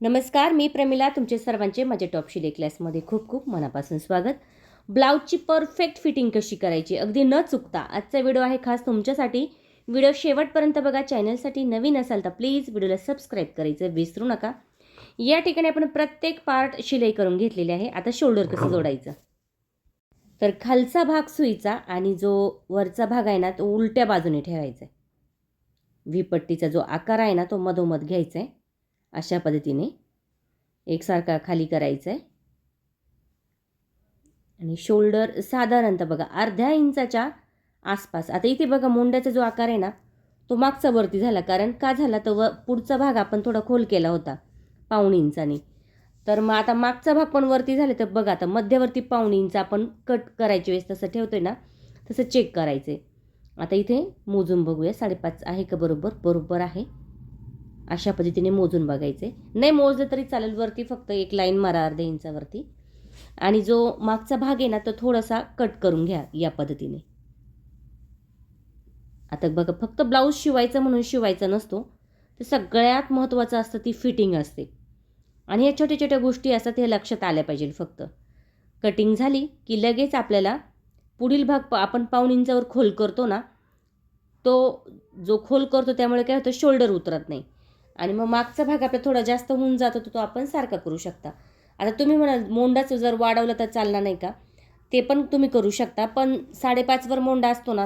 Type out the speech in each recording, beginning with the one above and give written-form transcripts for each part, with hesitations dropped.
नमस्कार, मी प्रमिला. तुमचे सर्वांचे माझ्या टॉप शिलाई क्लासमध्ये खूप खूप मनापासून स्वागत. ब्लाऊजची परफेक्ट फिटिंग कशी करायची अगदी न चुकता आजचा व्हिडिओ आहे खास तुमच्यासाठी. व्हिडिओ शेवटपर्यंत बघा. चॅनलसाठी नवीन असाल तर प्लीज व्हिडिओला सबस्क्राईब करायचं विसरू नका. या ठिकाणी आपण प्रत्येक पार्ट शिलाई करून घेतलेले आहे. आता शोल्डर कसं जोडायचं, तर खालचा भाग सुईचा आणि जो वरचा भाग आहे ना तो उलट्या बाजूने ठेवायचा आहे. व्ही पट्टीचा जो आकार आहे ना तो मधोमध घ्यायचा आहे. अशा पद्धतीने एकसारखा खाली करायचा आहे आणि शोल्डर साधारणतः बघा अर्ध्या इंचाच्या आसपास. आता इथे बघा मोंड्याचा जो आकार आहे ना तो मागचा वरती झाला. कारण का झाला तर पुढचा भाग आपण थोडा खोल केला होता 1.5 इंचाने. तर मग आता मागचा भाग पण वरती झाले तर बघा आता मध्यवर्ती 1.5 इंच आपण कट करायच्या वेळेस तसं ठेवतोय ना तसं चेक करायचे. आता इथे मोजून बघूया 5.5 आहे का बरोबर. बरोबर आहे. अशा पद्धतीने मोजून बघायचे. नाही मोजलं तरी चालेल. वरती फक्त एक लाईन मारा अर्ध्या इंचावरती आणि जो मागचा भाग आहे ना तो थोडासा कट करून घ्या या पद्धतीने. आता बघा फक्त ब्लाऊज शिवायचं म्हणून शिवायचा नसतो, ते सगळ्यात महत्त्वाचं असतं ती फिटिंग असते आणि या छोट्या छोट्या गोष्टी असतात हे लक्षात आल्या पाहिजे. फक्त कटिंग झाली की लगेच आपल्याला पुढील भाग आपण 1.5 इंचावर खोल करतो ना तो जो खोल करतो त्यामुळे काय होतं शोल्डर उतरत नाही आणि मग मागचा भाग आपला थोडा जास्त होऊन जातो तो आपण सारखा करू शकता. आता तुम्ही म्हणाल मोंडाचं जर वाढवलं तर चालणार नाही का, ते पण तुम्ही करू शकता. पण 5.5 वर मोंडा असतो ना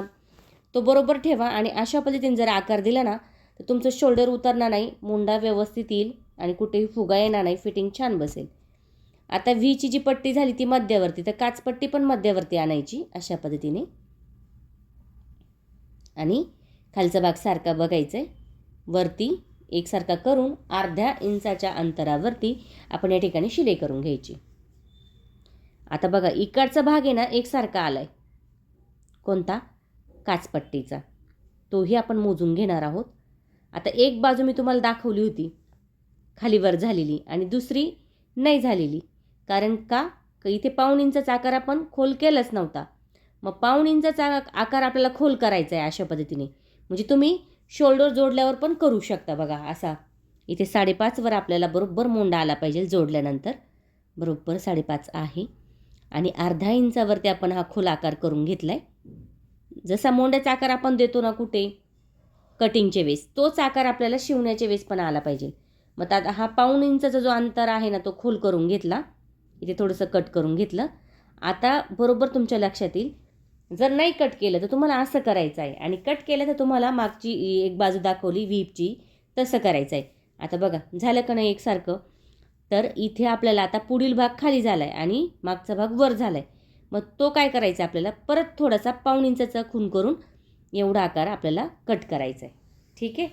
तो बरोबर ठेवा आणि अशा पद्धतीने जर आकार दिला ना तर तुमचं शोल्डर उतरणार नाही, मोंडा व्यवस्थित येईल आणि कुठेही फुगा येणार नाही, फिटिंग छान बसेल. आता व्हीची जी पट्टी झाली ती मध्यवर्ती, तर काचपट्टी पण मध्यवर्ती आणायची अशा पद्धतीने आणि खालचा भाग सारखा बघायचा आहे. वरती एकसारखा करून अर्ध्या इंचाच्या अंतरावरती आपण या ठिकाणी शिलाई करून घ्यायची. आता बघा इकडचा भाग आहे ना एकसारखा आला आहे. कोणता? काचपट्टीचा. तोही आपण मोजून घेणार आहोत. आता एक बाजू मी तुम्हाला दाखवली होती खालीवर झालेली आणि दुसरी नाही झालेली. कारण का इथे 1.5 इंचाचा आकार आपण खोल केलाच नव्हता. मग 1.5 इंचाचा आकार आपल्याला खोल करायचा आहे अशा पद्धतीने. म्हणजे तुम्ही शोल्डर जोडल्यावर पण करू शकता. बघा असा इथे 5.5 वर आपल्याला बरोबर मोंडा आला पाहिजे जोडल्यानंतर. बरोबर 5.5 आहे आणि अर्धा इंचावरती आपण हा खोल आकार करून घेतला आहे. जसा मोंड्याचा आकार आपण देतो ना कुठे कटिंगच्या वेळेस तोच आकार आपल्याला शिवण्याच्या वेळेस पण आला पाहिजे. मग आता हा 1.5 इंचाचा जो अंतर आहे ना तो खोल करून घेतला. इथे थोडंसं कट करून घेतलं. आता बरोबर तुमच्या लक्षात येईल. जर नाही कट केलं तर तुम्हाला असं करायचं आहे आणि कट केलं तर तुम्हाला मागची एक बाजू दाखवली व्हीपची तसं करायचं आहे. आता बघा झालं का नाही एकसारखं. तर इथे आपल्याला आता पुढील भाग खाली झाला आहे आणि मागचा भाग वर झाला आहे. मग तो काय करायचा आपल्याला परत थोडासा 1.5 इंचाचा खून करून एवढा आकार आपल्याला कट करायचा आहे. ठीक आहे.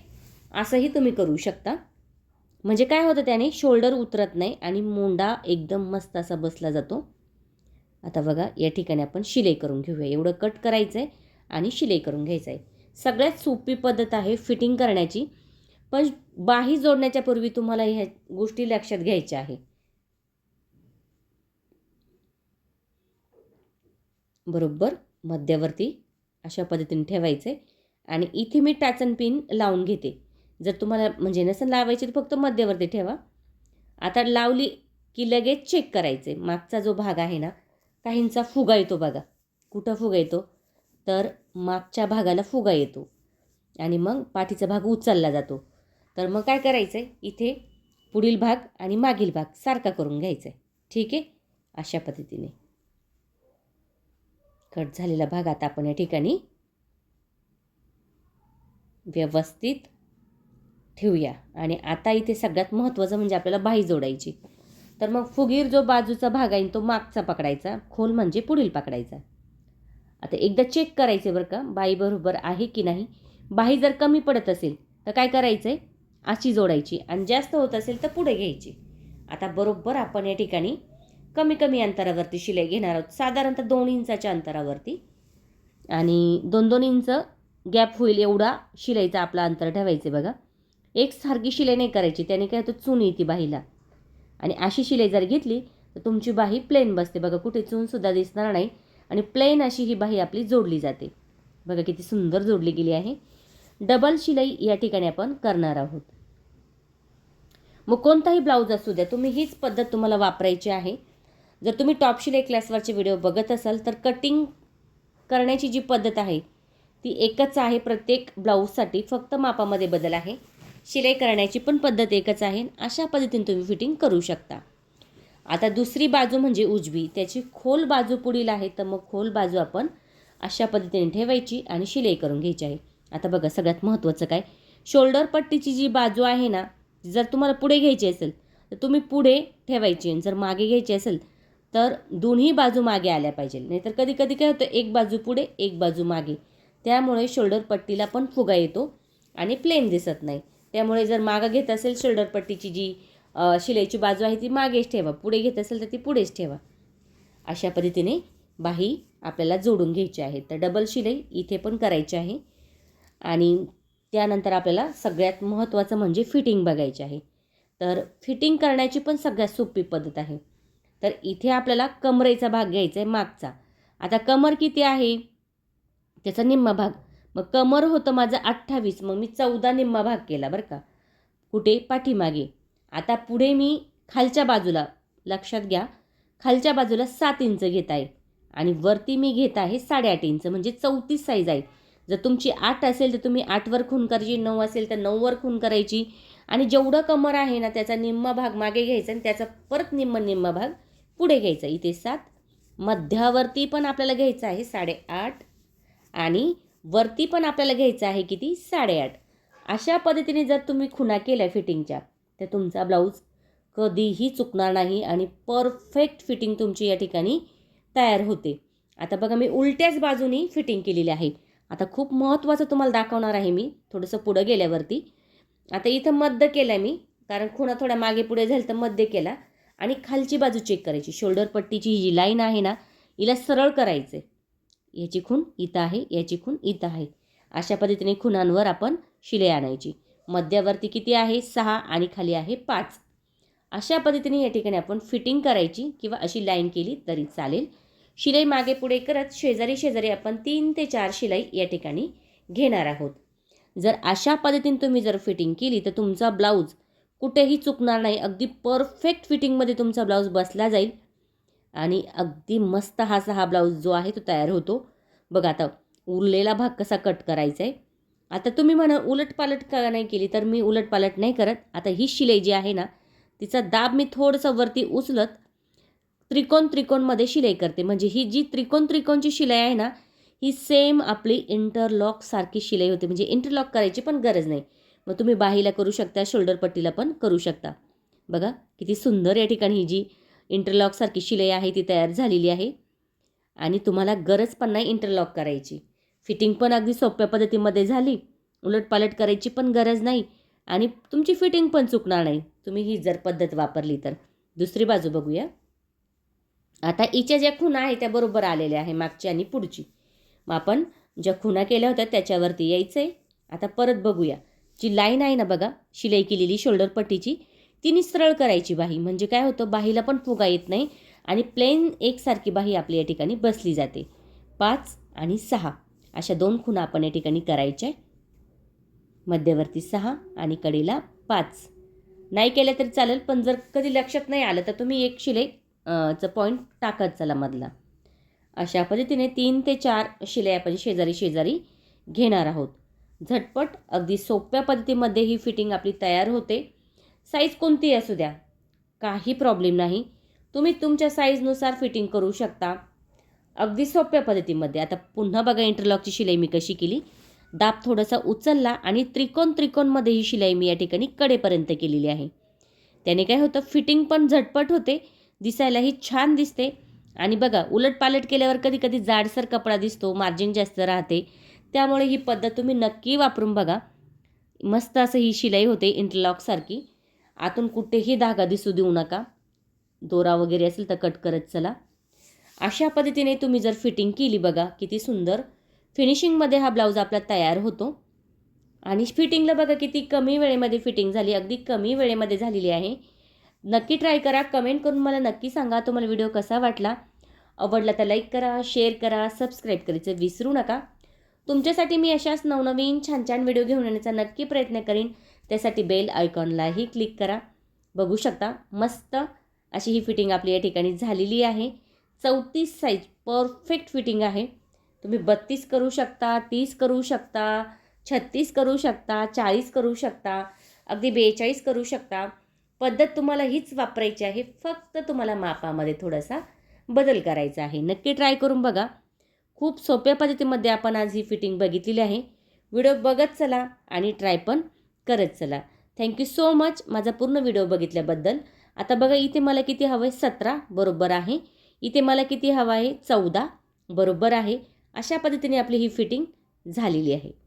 असंही तुम्ही करू शकता. म्हणजे काय होतं त्याने शोल्डर उतरत नाही आणि मोंडा एकदम मस्त असा बसला जातो. आता बघा या ठिकाणी आपण शिलाई करून घेऊया. एवढं कट करायचं आहे आणि शिलाई करून घ्यायचं आहे. सगळ्यात सोपी पद्धत आहे फिटिंग करण्याची. पण बाही जोडण्याच्या पूर्वी तुम्हाला ह्या गोष्टी लक्षात घ्यायच्या आहे. बरोबर मध्यवर्ती अशा पद्धतीने ठेवायचं आहे आणि इथे मी टाचन पिन लावून घेते. जर तुम्हाला म्हणजे नसेल लावायची तर फक्त मध्यवर्ती ठेवा. आता लावली की लगेच चेक करायचे. मागचा जो भाग आहे ना काहींचा फुगा येतो बघा. कुठं फुगा येतो तर मागच्या भागाला फुगा येतो आणि मग पाठीचा भाग उचलला जातो. तर मग काय करायचं आहे इथे पुढील भाग आणि मागील भाग सारखा करून घ्यायचा आहे. ठीक आहे. अशा पद्धतीने कट झालेला भाग आता आपण या ठिकाणी व्यवस्थित ठेवूया. आणि आता इथे सगळ्यात महत्त्वाचं म्हणजे आपल्याला बाही जोडायची. तर मग फुगीर जो बाजूचा भाग आहे तो मागचा पकडायचा, खोल म्हणजे पुढील पकडायचा. आता एकदा चेक करायचे बरं का बाही बरोबर आहे की नाही. बाही जर कमी पडत असेल तर काय करायचं आहे अशी जोडायची आणि जास्त होत असेल तर पुढे घ्यायची. आता बरोबर आपण या ठिकाणी कमी कमी अंतरावरती शिलाई घेणार आहोत. साधारणतः 2 इंचाच्या अंतरावरती आणि 2-2 इंच गॅप होईल एवढा शिलाईचा आपला अंतर ठेवायचे. बघा एकसारखी शिलाई नाही करायची, त्याने काय होतं चून येते बाहीला. आणि अशी शिलाई जर घेतली तर तुमची बाही प्लेन बसते. बघा कुठे चूनसुद्धा दिसणार नाही आणि प्लेन अशी ही बाही आपली जोडली जाते. बघा किती सुंदर जोडली गेली आहे. डबल शिलाई या ठिकाणी आपण करणार आहोत. मग कोणताही ब्लाऊज असू द्या, तुम्ही हीच पद्धत तुम्हाला वापरायची आहे. जर तुम्ही टॉप शिलाई क्लासवरचे व्हिडिओ बघत असाल तर कटिंग करण्याची जी पद्धत आहे ती एकच आहे प्रत्येक ब्लाऊजसाठी, फक्त मापामध्ये बदल आहे. शिलाई करण्याची पण पद्धत एकच आहे. अशा पद्धतीने तुम्ही फिटिंग करू शकता. आता दुसरी बाजू म्हणजे उजवी, त्याची खोल बाजू पुढील आहे, तर मग खोल बाजू आपण अशा पद्धतीने ठेवायची आणि शिलाई करून घ्यायची आहे. आता बघा सगळ्यात महत्त्वाचं काय, शोल्डर पट्टीची जी बाजू आहे ना, जर तुम्हाला पुढे घ्यायची असेल तर तुम्ही पुढे ठेवायची आणि जर मागे घ्यायची असेल तर दोन्ही बाजू मागे आल्या पाहिजे. नाहीतर कधी कधी काय होतं, एक बाजू पुढे एक बाजू मागे, त्यामुळे शोल्डर पट्टीला पण फुगा येतो आणि प्लेन दिसत नाही. त्यामुळे जर मागं घेत असेल शोल्डर पट्टीची जी शिलाईची बाजू आहे ती मागेच ठेवा, पुढे घेत असेल तर ती पुढेच ठेवा. अशा पद्धतीने बाही आपल्याला जोडून घ्यायची आहे. तर डबल शिलाई इथे पण करायची आहे. आणि त्यानंतर आपल्याला सगळ्यात महत्त्वाचं म्हणजे फिटिंग बघायची आहे. तर फिटिंग करण्याची पण सगळ्यात सोपी पद्धत आहे. तर इथे आपल्याला कमरेचा भाग घ्यायचा आहे मागचा. आता कमर किती आहे त्याचा निम्मा भाग, मग कमर होतं माझं 28, मग मी 14 निम्मा भाग केला बरं का, कुठे पाठीमागे. आता पुढे मी खालच्या बाजूला, लक्षात घ्या, खालच्या बाजूला 7 इंच घेत आहे आणि वरती मी घेत आहे 8.5 इंच, म्हणजे 34 साईज आहे. जर तुमची 8 असेल तर तुम्ही 8वर खून करायची, 9 असेल तर 9वर खून करायची आणि जेवढं कमर आहे ना त्याचा निम्मा भाग मागे घ्यायचा आणि त्याचा परत निम्मा भाग पुढे घ्यायचा. इथे 7, मध्यावरती पण आपल्याला घ्यायचं आहे 8.5 आणि वरती पण आपल्याला घ्यायचं आहे किती, 8.5. अशा पद्धतीने जर तुम्ही खुणा केल्या फिटिंगच्या तर तुमचा ब्लाऊज कधीही चुकणार नाही आणि परफेक्ट फिटिंग तुमची या ठिकाणी तयार होते. आता बघा मी उलट्याच बाजूनी फिटिंग केलेली आहे. आता खूप महत्त्वाचं तुम्हाला दाखवणार आहे मी थोडंसं पुढं गेल्यावरती. आता इथं मध्य केलं मी, कारण खुणा थोड्या मागे पुढे झालं तर मध्य केला. आणि खालची बाजू चेक करायची, शोल्डर पट्टीची जी लाईन आहे ना हिला सरळ करायचं. याची खूण इथं आहे, याची खूण इथं आहे. अशा पद्धतीने खुणांवर आपण शिलाई आणायची. मध्यावरती किती आहे, 6 आणि खाली आहे 5. अशा पद्धतीने या ठिकाणी आपण फिटिंग करायची किंवा अशी लाईन केली तरी चालेल. शिलाई मागे पुढे करत शेजारी शेजारी आपण 3 ते 4 शिलाई या ठिकाणी घेणार आहोत. जर अशा पद्धतीने तुम्ही जर फिटिंग केली तर तुमचा ब्लाऊज कुठेही चुकणार नाही. अगदी परफेक्ट फिटिंगमध्ये तुमचा ब्लाऊज बसला जाईल आणि अगदी मस्त हा ब्लाऊज जो आहे तो तयार होतो. बघा आता उरलेला भाग कसा कट करायचा आहे. आता तुम्ही म्हणा उलटपालट का नाही केली, तर मी उलटपालट नाही करत. आता ही शिलाई जी आहे ना तिचा दाब मी थोडंसं वरती उचलत त्रिकोणमध्ये शिलाई करते. म्हणजे ही जी त्रिकोणची शिलाई आहे ना ही सेम आपली इंटरलॉक सारखी शिलाई होते. म्हणजे इंटरलॉक करायची पण गरज नाही. मग तुम्ही बाहीला करू शकता, शोल्डर पट्टीला पण करू शकता. बघा किती सुंदर या ठिकाणी ही जी इंटरलॉक सारखी शिलाई आहे ती तयार झालेली आहे आणि तुम्हाला गरज पण नाही इंटरलॉक करायची. फिटिंग पण अगदी सोप्या पद्धतीमध्ये झाली, उलटपालट करायची पण गरज नाही आणि तुमची फिटिंग पण चुकणार नाही तुम्ही ही जर पद्धत वापरली तर. दुसरी बाजू बघूया. आता हिच्या ज्या खुणा आहे त्या बरोबर आलेल्या आहे, मागची आणि पुढची. मग आपण ज्या खुणा केल्या होत्या त्याच्यावरती यायचं आहे. आता परत बघूया, जी लाईन आहे ना बघा शिलाई केलेली शोल्डर पट्टीची, ती सरळ करायची बाही. म्हणजे काय होतं, बाहीला पण फुगा येत नाही आणि प्लेन एकसारखी बाही आपली या ठिकाणी बसली जाते. 5 आणि 6 अशा 2 खुणा आपण या ठिकाणी करायच्या. मध्यवर्ती 6 आणि कडेला 5. नाही केलं तरी चालेल, पण जर कधी लक्षात नाही आलं तर तुम्ही एक शिलाई चा पॉईंट टाकत चला मधला. अशा पद्धतीने 3 ते 4 शिलाई आपण शेजारी शेजारी घेणार आहोत. झटपट अगदी सोप्या पद्धतीमध्ये ही फिटिंग आपली तयार होते. साईज कोणतीही असू द्या, काही प्रॉब्लेम नाही. तुम्ही तुमच्या साईजनुसार फिटिंग करू शकता अगदी सोप्या पद्धतीमध्ये. आता पुन्हा बघा इंटरलॉकची शिलाई मी कशी केली. दाब थोडासा उचलला आणि त्रिकोणमध्ये ही शिलाई मी या ठिकाणी कडेपर्यंत केलेली आहे. त्याने काय होतं, फिटिंग पण झटपट होते, दिसायलाही छान दिसते. आणि बघा उलटपालट केल्यावर कधी कधी जाडसर कपडा दिसतो, मार्जिन जास्त राहते. त्यामुळे ही पद्धत तुम्ही नक्की वापरून बघा. मस्त असं ही शिलाई होते इंटरलॉकसारखी. आतून कुठेही धागा दिसू देऊ नका. दोरा वगैरे असेल तर कट करत चला. अशा पद्धतीने तुम्ही जर फिटिंग केली, बघा किती सुंदर फिनिशिंगमध्ये हा ब्लाऊज आपला तयार होतो. आणि फिटिंगला बघा किती कमी वेळेमध्ये फिटिंग झाली, अगदी कमी वेळेमध्ये झालेली आहे. नक्की ट्राय करा. कमेंट करून मला नक्की सांगा तुम्हाला व्हिडिओ कसा वाटला. आवडला तर लाईक करा, शेअर करा, सबस्क्राईब करायचं विसरू नका. तुमच्यासाठी मी अशाच नवनवीन छान छान व्हिडिओ घेऊन येण्याचा नक्की प्रयत्न करीन. त्यासाठी बेल आयकॉनलाही क्लिक करा. बघू शकता मस्त अशी ही फिटिंग आपली या ठिकाणी झालेली आहे. 34 साईज परफेक्ट फिटिंग आहे. तुम्ही 32 करू शकता, 30 करू शकता, 36 करू शकता, 40 करू शकता, अगदी 42 करू शकता. पद्धत तुम्हाला हीच वापरायची आहे. फक्त तुम्हाला मापामध्ये थोडासा बदल करायचा आहे. नक्की ट्राय करून बघा. खूप सोप्या पद्धतीमध्ये आपण आज ही फिटिंग बघितलेली आहे. व्हिडिओ बघत चला आणि ट्राय पण करत चला. थँक्यू सो मच माझा पूर्ण व्हिडिओ बघितल्याबद्दल. आता बघा इथे मला किती हवं आहे 17 बरोबर आहे. इथे मला किती हवं आहे 14 बरोबर आहे. अशा पद्धतीने आपली ही फिटिंग झालेली आहे.